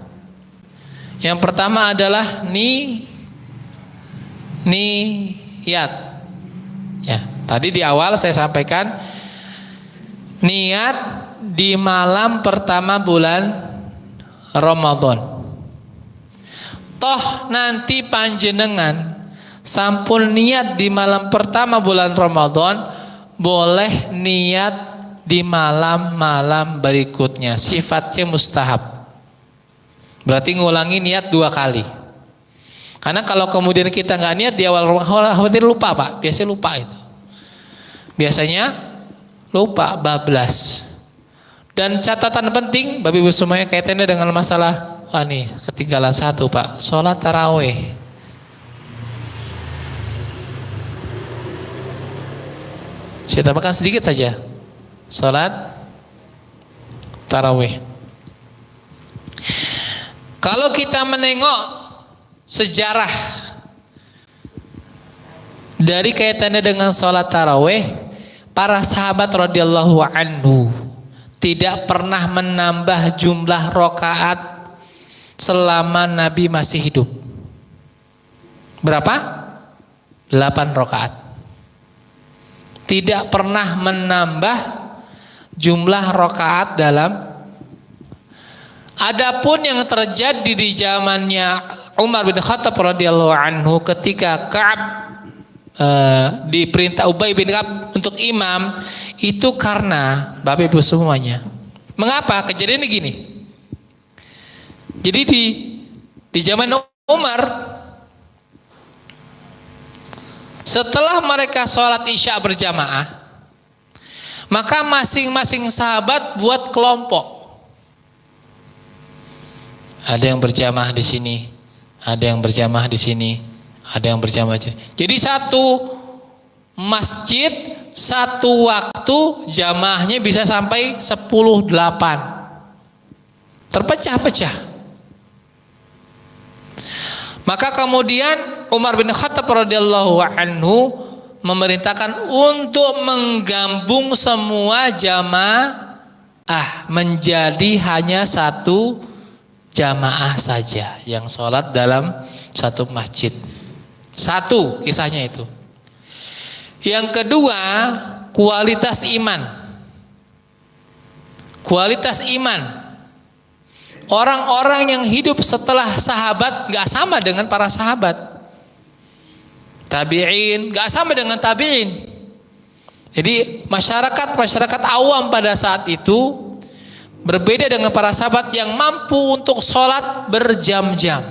Yang pertama adalah niat. Ya. Tadi di awal saya sampaikan niat di malam pertama bulan Ramadan. Toh nanti panjenengan sampun niat di malam pertama bulan Ramadan, boleh niat di malam-malam berikutnya. Sifatnya mustahab. Berarti ngulangi niat 2 kali. Karena kalau kemudian kita nggak niat di awal Ramadan, khawatir lupa, Pak. Biasanya lupa itu. Biasanya lupa, bablas. Dan catatan penting Bapak Ibu semuanya kaitannya dengan masalah ketinggalan satu, Pak, sholat tarawih. Saya tambahkan sedikit saja, sholat tarawih. Kalau kita menengok sejarah dari kaitannya dengan sholat tarawih, para sahabat radhiyallahu anhu tidak pernah menambah jumlah rakaat selama Nabi masih hidup. Berapa? 8 rakaat. Tidak pernah menambah jumlah rakaat dalam. Adapun yang terjadi di zamannya Umar bin Khattab radhiyallahu anhu ketika Ka'ab diperintah Ubay bin Ka'ab untuk imam, itu karena Bapak Ibu semuanya. Mengapa? Kejadiannya gini. Jadi di zaman Umar, setelah mereka sholat isya berjamaah, maka masing-masing sahabat buat kelompok. Ada yang berjamaah di sini, ada yang berjamaah di sini, ada yang berjamaah di sini. Jadi satu masjid satu waktu jamaahnya bisa sampai 10-8. Terpecah-pecah. Maka kemudian Umar bin Khattab radhiyallahu anhu memerintahkan untuk menggabung semua jamaah menjadi hanya satu jamaah saja yang sholat dalam satu masjid. Satu kisahnya itu. Yang kedua, kualitas iman. Kualitas iman. Orang-orang yang hidup setelah sahabat gak sama dengan para sahabat. Tabi'in gak sama dengan tabi'in. Jadi masyarakat awam pada saat itu berbeda dengan para sahabat yang mampu untuk sholat berjam-jam.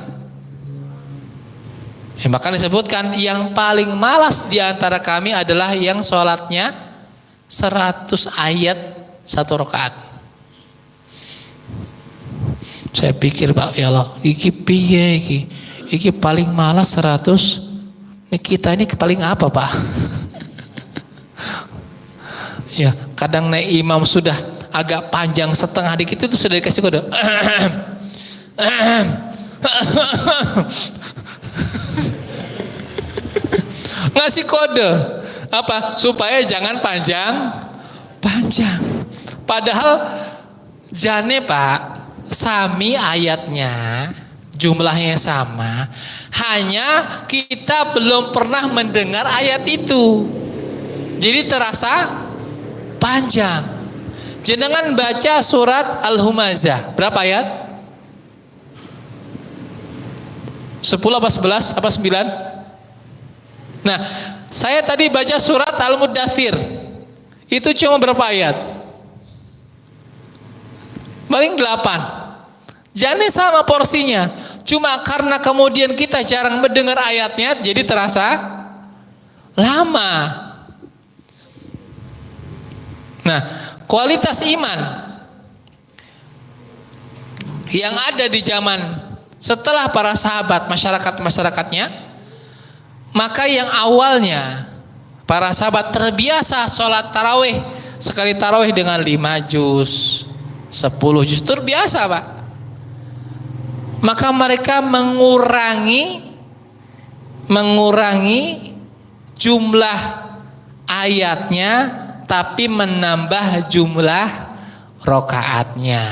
Maka disebutkan yang paling malas di antara kami adalah yang sholatnya 100 ayat satu rakaat. Saya pikir Pak, ya Allah, iki piye iki paling malas 100. Ini kita ini paling apa Pak? Ya, kadang naik imam sudah agak panjang setengah dikit itu sudah dikasih kode. Ngasih kode apa? Supaya jangan panjang. Padahal jane Pak, sami ayatnya, jumlahnya sama. Hanya kita belum pernah mendengar ayat itu. Jadi terasa panjang. Jenengan baca surat Al-Humazah, berapa ayat? 10 apa 11 apa 9? Nah, saya tadi baca surat Al-Muddathir. Itu cuma berapa ayat? Paling 8. Jadi sama porsinya. Cuma karena kemudian kita jarang mendengar ayatnya, jadi terasa lama. Nah, kualitas iman yang ada di zaman setelah para sahabat, masyarakatnya, maka yang awalnya para sahabat terbiasa sholat tarawih, sekali tarawih dengan 5 juz, 10 juz, terbiasa Pak. Maka mereka mengurangi jumlah ayatnya, tapi menambah jumlah rokaatnya.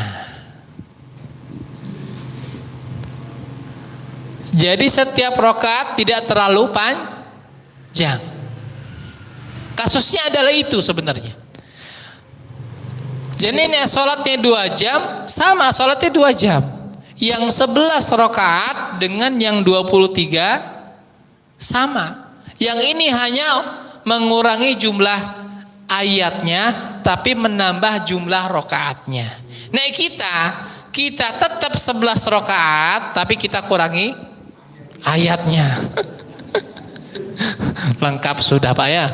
Jadi setiap rokaat tidak terlalu panjang. Kasusnya adalah itu sebenarnya. Jadi ini sholatnya 2 jam, sama sholatnya 2 jam. Yang 11 rokaat dengan yang 23 sama. Yang ini hanya mengurangi jumlah ayatnya, tapi menambah jumlah rokaatnya. Nah kita tetap 11 rokaat, tapi kita kurangi ayatnya. Lengkap sudah Pak ya.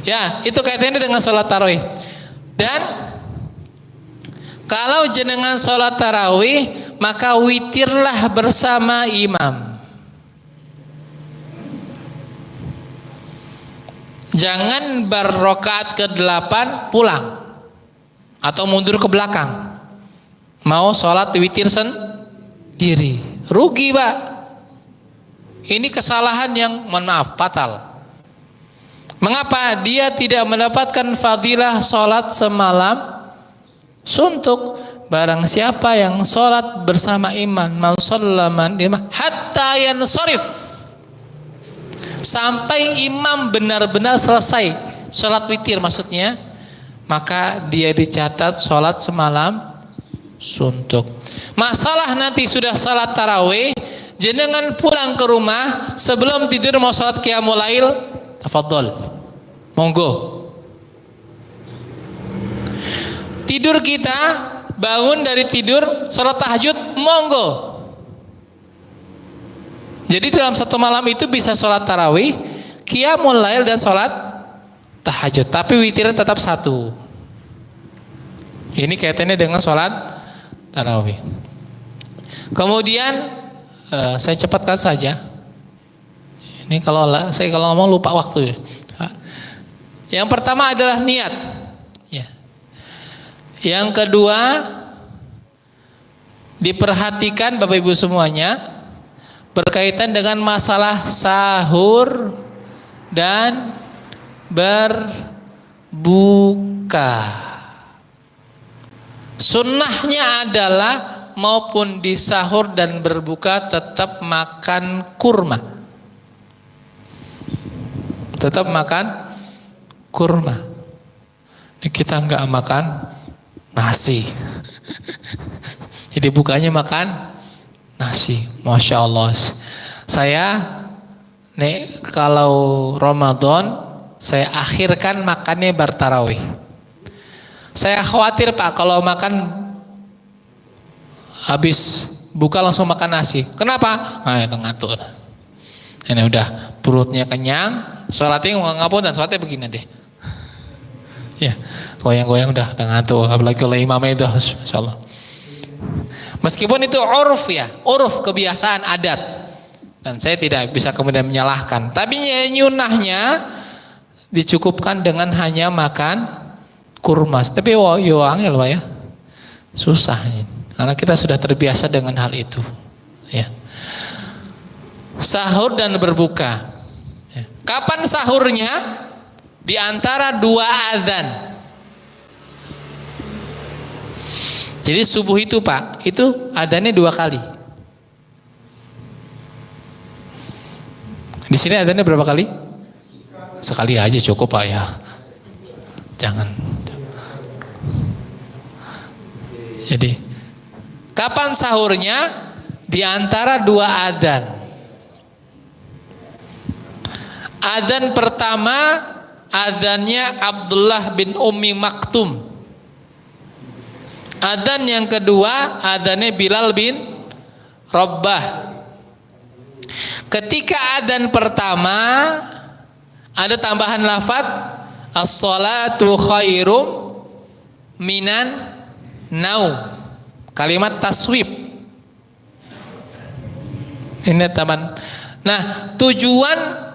Ya, itu kaitannya dengan sholat tarawih. Dan kalau jenengan sholat tarawih, maka witirlah bersama imam. Jangan berrokaat ke-8 pulang atau mundur ke belakang. Mau sholat witir sendiri, rugi Pak. Ini kesalahan yang mohon maaf fatal. Mengapa dia tidak mendapatkan fadilah sholat semalam suntuk? Barang siapa yang sholat bersama imam, man shallaman hatta yansharif, sampai imam benar-benar selesai sholat witir maksudnya, maka dia dicatat sholat semalam suntuk. Masalah nanti sudah sholat tarawih, jenengan pulang ke rumah sebelum tidur mau sholat qiyamul lail, tafadhol, monggo. Tidur kita, bangun dari tidur sholat tahajud, monggo. Jadi dalam satu malam itu bisa sholat tarawih, qiyamul lail dan sholat tahajud, tapi witirnya tetap satu. Ini kaitannya dengan sholat tarawih. Kemudian saya cepatkan saja. Ini kalau ngomong lupa waktu. Yang pertama adalah niat. Ya. Yang kedua, diperhatikan Bapak Ibu semuanya berkaitan dengan masalah sahur dan berbuka. Sunnahnya adalah maupun di sahur dan berbuka tetap makan kurma. Tetap makan kurma. Kita nggak makan nasi. Jadi bukanya makan nasi. Masya Allah. Saya kalau Ramadan saya akhirkan makannya bertarawih. Saya khawatir Pak kalau makan habis buka langsung makan nasi. Kenapa? Nah, itu ngatur. Ini udah perutnya kenyang, sholatnya ngapun dan sholatnya begini deh. Ya, goyang-goyang udah ngantuk. Apalagi kalau imamnya itu, insyaallah. Meskipun itu uruf kebiasaan adat. Dan saya tidak bisa kemudian menyalahkan. Tapi nyunahnya dicukupkan dengan hanya makan kurma. Tapi angel Pak ya. Susah karena kita sudah terbiasa dengan hal itu. Ya. Sahur dan berbuka. Ya. Kapan sahurnya? Di antara dua adzan. Jadi subuh itu Pak, itu adzannya 2 kali. Di sini adzannya berapa kali? Sekali aja cukup Pak ya. Jangan. Jadi, kapan sahurnya? Di antara 2 adzan. Adzan pertama, adzannya Abdullah bin Ummi Maktum. Adzan yang kedua, adzannya Bilal bin Rabbah. Ketika adzan pertama, ada tambahan lafaz as-salatu khairum minan naum, kalimat taswib. Ini teman. Nah, tujuan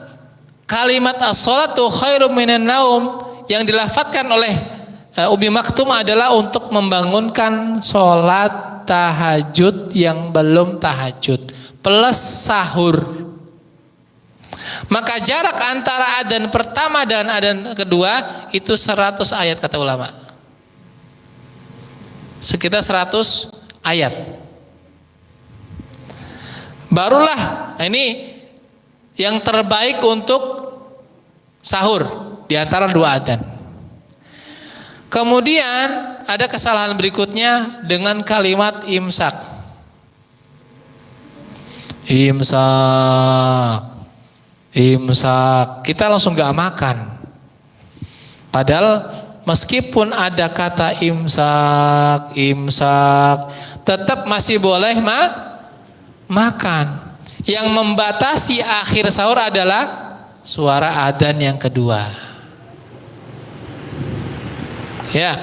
kalimat as-salatu khairum minan naum yang dilafadzkan oleh Ummi Maktum adalah untuk membangunkan sholat tahajud yang belum tahajud plus sahur. Maka jarak antara adzan pertama dan adzan kedua itu 100 ayat kata ulama. Sekitar 100 ayat. Barulah ini yang terbaik untuk sahur di antara 2 adzan. Kemudian ada kesalahan berikutnya dengan kalimat imsak. Imsak. Kita langsung gak makan. Padahal meskipun ada kata imsak, tetap masih boleh makan. Yang membatasi akhir sahur adalah suara adzan yang kedua. Ya.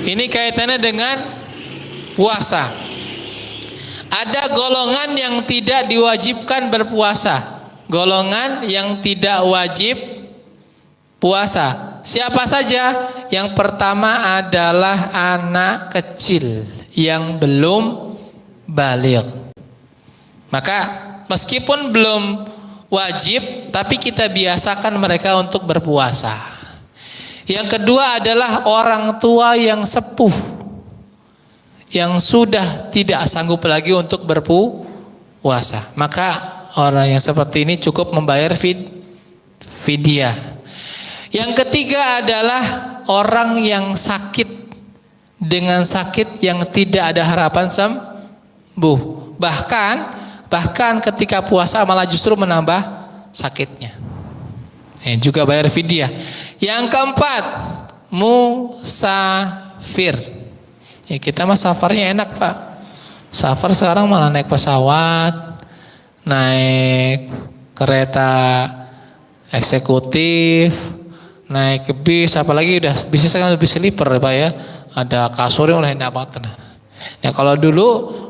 Ini kaitannya dengan puasa. Ada golongan yang tidak diwajibkan berpuasa. Golongan yang tidak wajib puasa. Siapa saja? Yang pertama adalah anak kecil yang belum baligh. Maka meskipun belum wajib, tapi kita biasakan mereka untuk berpuasa. Yang kedua adalah orang tua yang sepuh, yang sudah tidak sanggup lagi untuk berpuasa. Maka orang yang seperti ini cukup membayar fidyah. Yang ketiga adalah orang yang sakit dengan sakit yang tidak ada harapan sembuh. Bahkan ketika puasa malah justru menambah sakitnya. Juga bayar fidyah. Yang keempat, musafir. Ya, kita mah safarnya enak Pak. Safar sekarang malah naik pesawat, naik kereta eksekutif, naik ke bis, apalagi udah bisnya kan lebih sleeper Pak ya, ada kasurnya udah enak banget. Nah kalau dulu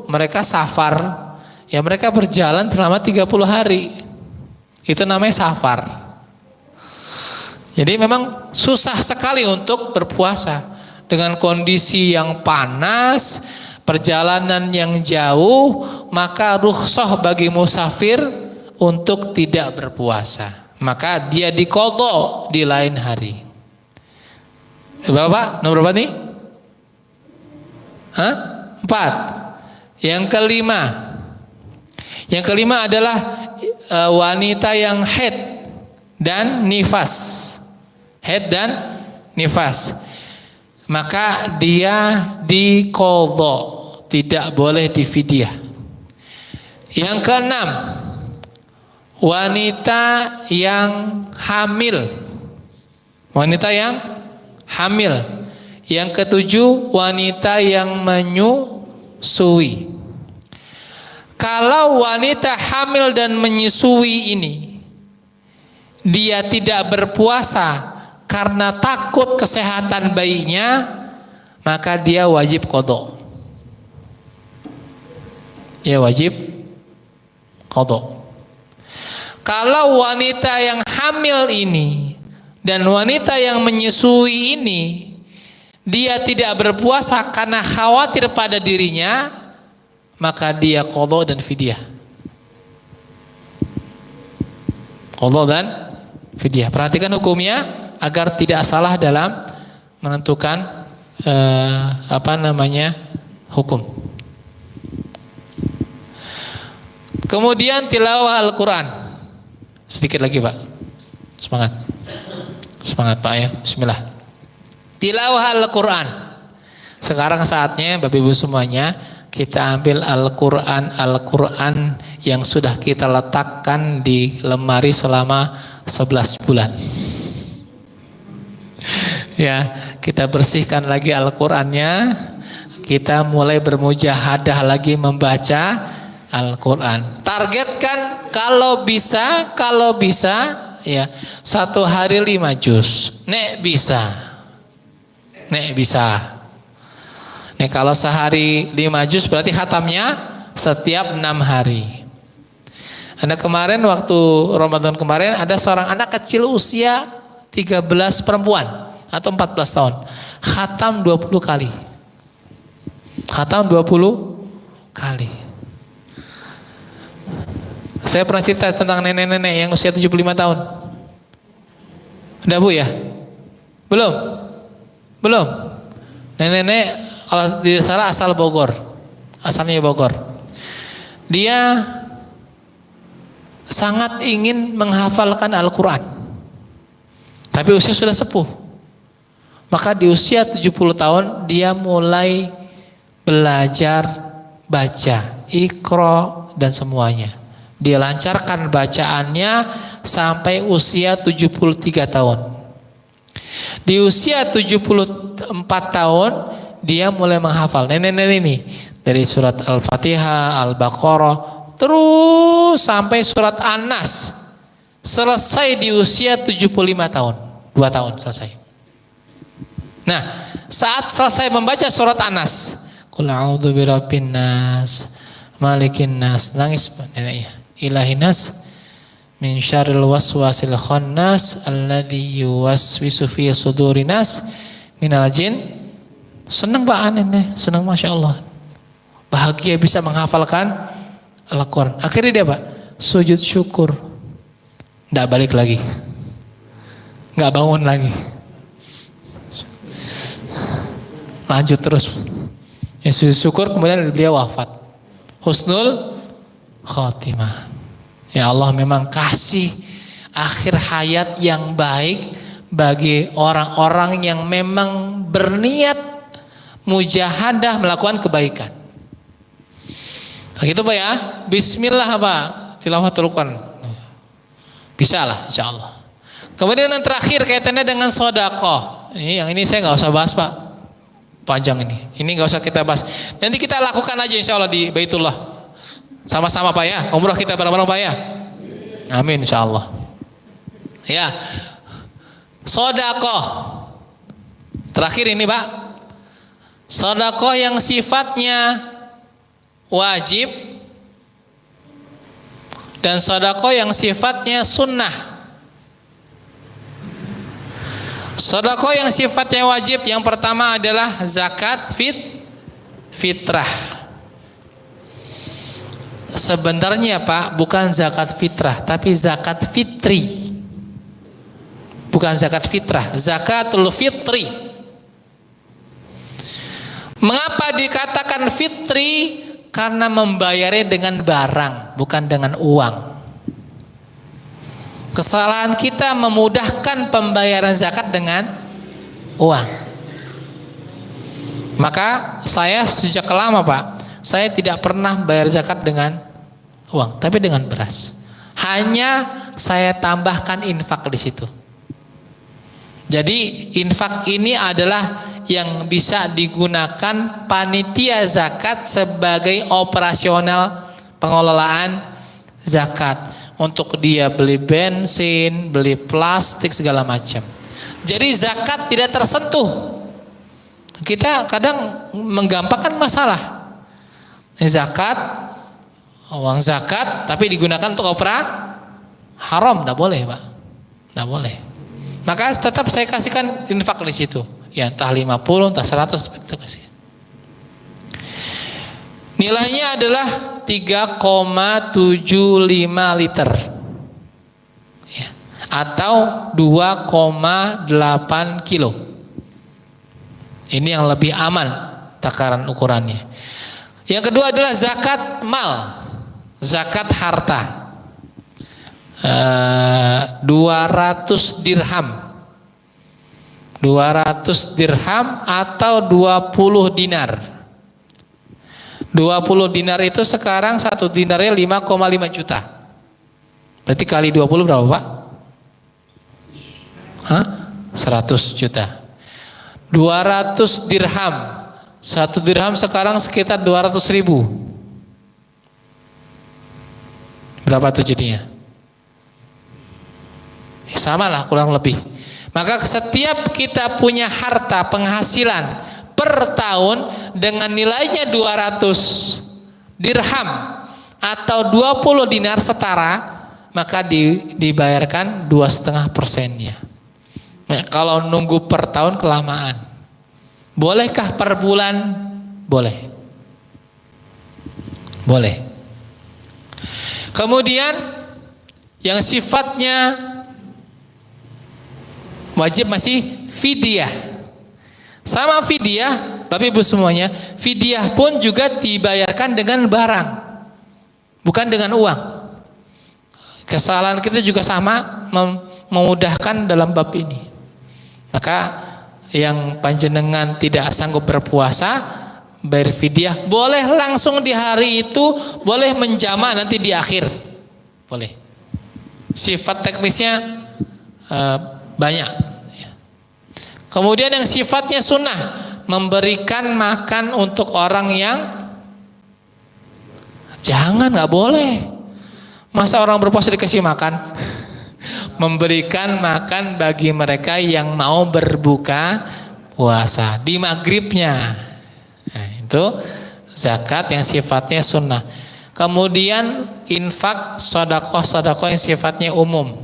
mereka safar, ya mereka berjalan selama 30 hari, itu namanya safar. Jadi memang susah sekali untuk berpuasa dengan kondisi yang panas, perjalanan yang jauh, maka rukhsah bagi musafir untuk tidak berpuasa. Maka dia diqadha di lain hari. Berapa Pak? Nomor berapa nih? 4. Yang kelima adalah wanita yang haid dan nifas. Haid dan nifas. Maka dia diqadha, tidak boleh difidyah. Yang keenam, wanita yang hamil. Wanita yang hamil. Yang ketujuh, wanita yang menyusui. Kalau wanita hamil dan menyusui ini dia tidak berpuasa karena takut kesehatan bayinya, maka dia wajib qadha. Ya wajib qadha. Kalau wanita yang hamil ini dan wanita yang menyusui ini dia tidak berpuasa karena khawatir pada dirinya, maka dia qadha dan fidyah. Qadha dan fidyah. Perhatikan hukumnya agar tidak salah dalam menentukan hukum. Kemudian tilawah Al-Quran. Sedikit lagi Pak. Semangat Pak ya. Bismillah. Tilawah Al-Quran. Sekarang saatnya Bapak Ibu semuanya kita ambil Al-Quran yang sudah kita letakkan di lemari selama 11 bulan. Ya, kita bersihkan lagi Al-Qurannya. Kita mulai bermujahadah lagi membaca Al-Quran. Targetkan kalau bisa ya 1 hari 5 juz. Nek bisa. Nih kalau sehari 5 juz berarti khatamnya setiap 6 hari. Ada kemarin waktu Ramadan kemarin ada seorang anak kecil usia 13 perempuan atau 14 tahun. Khatam 20 kali. Khatam 20 kali. Saya pernah cerita tentang nenek-nenek yang usia 75 tahun. Udah Bu ya? Belum? Nenek-nenek kalau tidak salah asal Bogor. Asalnya Bogor. Dia sangat ingin menghafalkan Al-Quran. Tapi usia sudah sepuh. Maka di usia 70 tahun dia mulai belajar baca, Iqra dan semuanya. Dia lancarkan bacaannya sampai usia 73 tahun. Di usia 74 tahun dia mulai menghafal. Nenek-nenek ini dari surat Al-Fatihah, Al-Baqarah terus sampai surat An-Nas. Selesai di usia 75 tahun. 2 tahun selesai. Nah, saat selesai membaca surat An-Nas, Qul a'udzu birabbin nas, malikin nas, nangis neneknya. Ilahin nas min syarril waswasil khannas alladzi yuwaswisu fi sudurin nas minal jin. Senang Pak nenek, senang Masya Allah. Bahagia bisa menghafalkan Al-Quran. Akhirnya dia Pak sujud syukur. Nggak balik lagi, nggak bangun lagi, lanjut terus. Ya sujud syukur, kemudian beliau wafat. Husnul Khotimah. Ya Allah memang kasih akhir hayat yang baik bagi orang-orang yang memang berniat mujahadah melakukan kebaikan. Begitu Pak ya. Bismillah Pak. Tilawatul Quran. Bisa lah insya Allah. Kemudian yang terakhir kaitannya dengan sedekah. Yang ini saya nggak usah bahas Pak. Panjang ini. Ini nggak usah kita bahas. Nanti kita lakukan aja insya Allah di Baitullah. Sama-sama Pak ya. Umrah kita bareng-bareng Pak ya. Amin insya Allah. Ya. Sodakoh. Terakhir ini Pak. Sodakoh yang sifatnya wajib dan sodakoh yang sifatnya sunnah. Sodakoh yang sifatnya wajib yang pertama adalah zakat fitrah. Sebenarnya Pak, bukan zakat fitrah, tapi zakat fitri. Bukan zakat fitrah, zakatul fitri. Mengapa dikatakan fitri? Karena membayarnya dengan barang, bukan dengan uang. Kesalahan kita memudahkan pembayaran zakat dengan uang. Maka saya sejak lama Pak, saya tidak pernah bayar zakat dengan uang, tapi dengan beras. Hanya saya tambahkan infak di situ. Jadi infak ini adalah yang bisa digunakan panitia zakat sebagai operasional pengelolaan zakat. Untuk dia beli bensin, beli plastik segala macam. Jadi zakat tidak tersentuh. Kita kadang menggampangkan masalah. Zakat, uang zakat, tapi digunakan untuk haram, tidak boleh Pak, tidak boleh. Maka tetap saya kasihkan infak di situ. Ya entah 50, entah 100 itu kasih. Nilainya adalah 3,75 liter. Ya, atau 2,8 kilo. Ini yang lebih aman takaran ukurannya. Yang kedua adalah zakat mal, zakat harta. 200 dirham. 200 dirham atau 20 dinar. 20 dinar itu sekarang satu dinarnya 5,5 juta. Berarti kali 20 berapa Pak? 100 juta. 200 dirham. Satu dirham sekarang sekitar 200 ribu. Berapa tuh jadinya? Sama lah kurang lebih. Maka setiap kita punya harta penghasilan per tahun dengan nilainya 200 dirham atau 20 dinar setara, maka dibayarkan 2,5%-nya. Nah, kalau nunggu per tahun kelamaan. Bolehkah per bulan? Boleh. Boleh. Kemudian yang sifatnya wajib masih fidyah. Sama fidyah, Bapak Ibu semuanya, fidyah pun juga dibayarkan dengan barang, bukan dengan uang. Kesalahan kita juga sama, memudahkan dalam bab ini. Maka yang panjenengan tidak sanggup berpuasa, bayar fidyah, boleh langsung di hari itu, boleh menjamak nanti di akhir, boleh. Sifat teknisnya banyak. Kemudian yang sifatnya sunnah, memberikan makan untuk orang yang jangan, nggak boleh. Masa orang berpuasa dikasih makan? Memberikan makan bagi mereka yang mau berbuka puasa di maghribnya. Nah, itu zakat yang sifatnya sunnah. Kemudian infak, sodakoh yang sifatnya umum.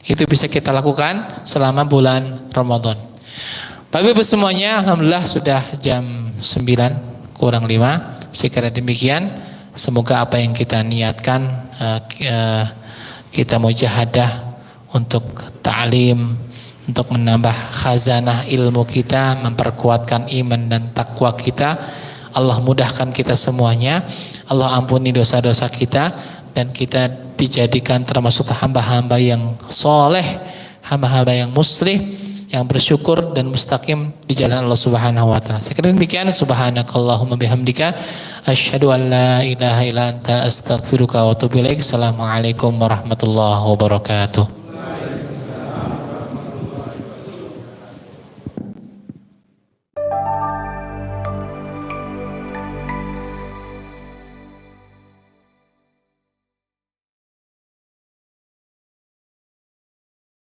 Itu bisa kita lakukan selama bulan Ramadan. Bapak Ibu semuanya, alhamdulillah sudah jam 9 kurang 5. Sekira demikian, semoga apa yang kita niatkan, kita mujahadah untuk ta'lim, untuk menambah khazanah ilmu kita, memperkuatkan iman dan takwa kita. Allah mudahkan kita semuanya, Allah ampuni dosa-dosa kita, dan kita dijadikan termasuk hamba-hamba yang soleh, hamba-hamba yang muslih, yang bersyukur dan mustaqim di jalan Allah Subhanahu wa taala. Sekiranya demikian, subhanakallahumma bihamdika asyhadu an la ilaha illa anta astaghfiruka wa atubu ilaik. Assalamualaikum warahmatullahi wabarakatuh.